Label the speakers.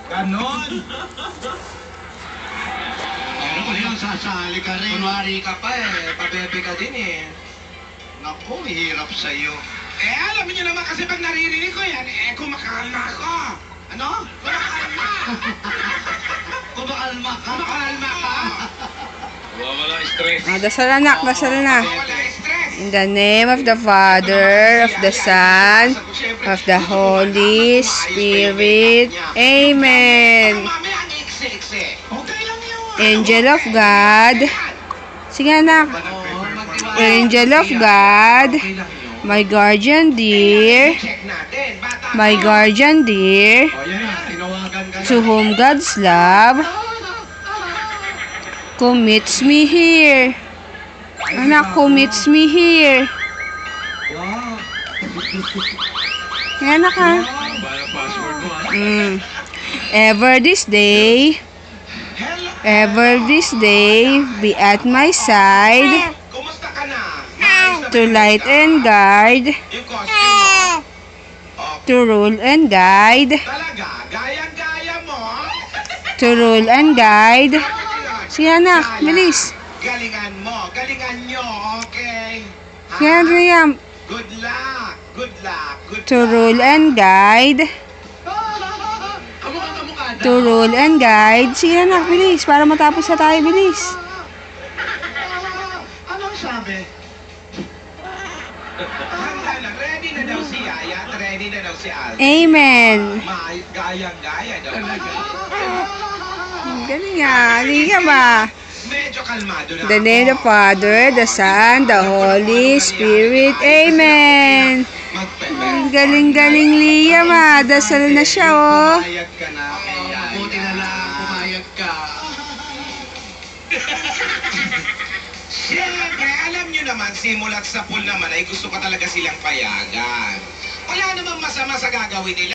Speaker 1: Ganon.
Speaker 2: Ano ko yun, sasali ka rin.
Speaker 1: Kunwari ka pa eh, pabebe ka din eh.
Speaker 2: Naku, hirap sa'yo.
Speaker 1: Alam niyo naman kasi pag naririnig ko yan, kumakalma ako. Ano? Kumakalma!
Speaker 2: Kumakalma ka.
Speaker 1: Kumakalma ka!
Speaker 3: Wala stress.
Speaker 4: Dasal anak, dasal na.
Speaker 1: Wala stress.
Speaker 4: In the name of the Father, of the Son, of the Holy Spirit. Amen.
Speaker 1: Mamaya ang iksi-iksi. Okay lang yun.
Speaker 4: Angel of God. Sige anak.
Speaker 1: Magtiwala.
Speaker 4: Angel of God.
Speaker 1: Okay lang yun.
Speaker 4: My guardian dear.
Speaker 1: Check natin. Bata
Speaker 4: My
Speaker 1: ka.
Speaker 4: guardian dear.
Speaker 1: O yan na, tinawagan ka na.
Speaker 4: To whom God's love commits me here. Anak, commits me here.
Speaker 1: Wow.
Speaker 4: Yan anak ha.
Speaker 3: Bayang password mo ha.
Speaker 4: Ever this day,
Speaker 1: Hello.
Speaker 4: ever this day, be at my side
Speaker 1: Kumusta ka na? Maayos na ba
Speaker 4: to
Speaker 1: yung
Speaker 4: light
Speaker 1: makeup?
Speaker 4: and guide,
Speaker 1: Yung costume mo. Okay.
Speaker 4: to rule and guide,
Speaker 1: Talaga, gayang-gaya mo.
Speaker 4: to rule and guide. Sige anak, bilis.
Speaker 1: Galingan mo, galingan nyo, okay? Ha?
Speaker 4: Sige Adrian,
Speaker 1: Good luck, good luck, good
Speaker 4: to
Speaker 1: luck.
Speaker 4: rule and guide,
Speaker 1: Kamukha
Speaker 4: to rule and guide. Sige anak, bilis, para matapos na tayo, bilis.
Speaker 1: Anong sabi? Handa na, ready na daw si Yaya at ready na daw si Alvin.
Speaker 4: Amen.
Speaker 1: Gayang-gaya daw.
Speaker 4: Galing nga, galing ka ba?
Speaker 1: Medyo kalmado na
Speaker 4: The name of the Father, the Son, the Holy Spirit. Amen. Galing-galing Liam ah. Dasal na siya oh.
Speaker 1: Pumayag ka na.
Speaker 2: Buti na lang, pumayag ka.
Speaker 1: Siyempre, alam nyo naman, simulat sa pool naman ay gusto ko talaga silang payagan. Wala namang masama sa gagawin nila.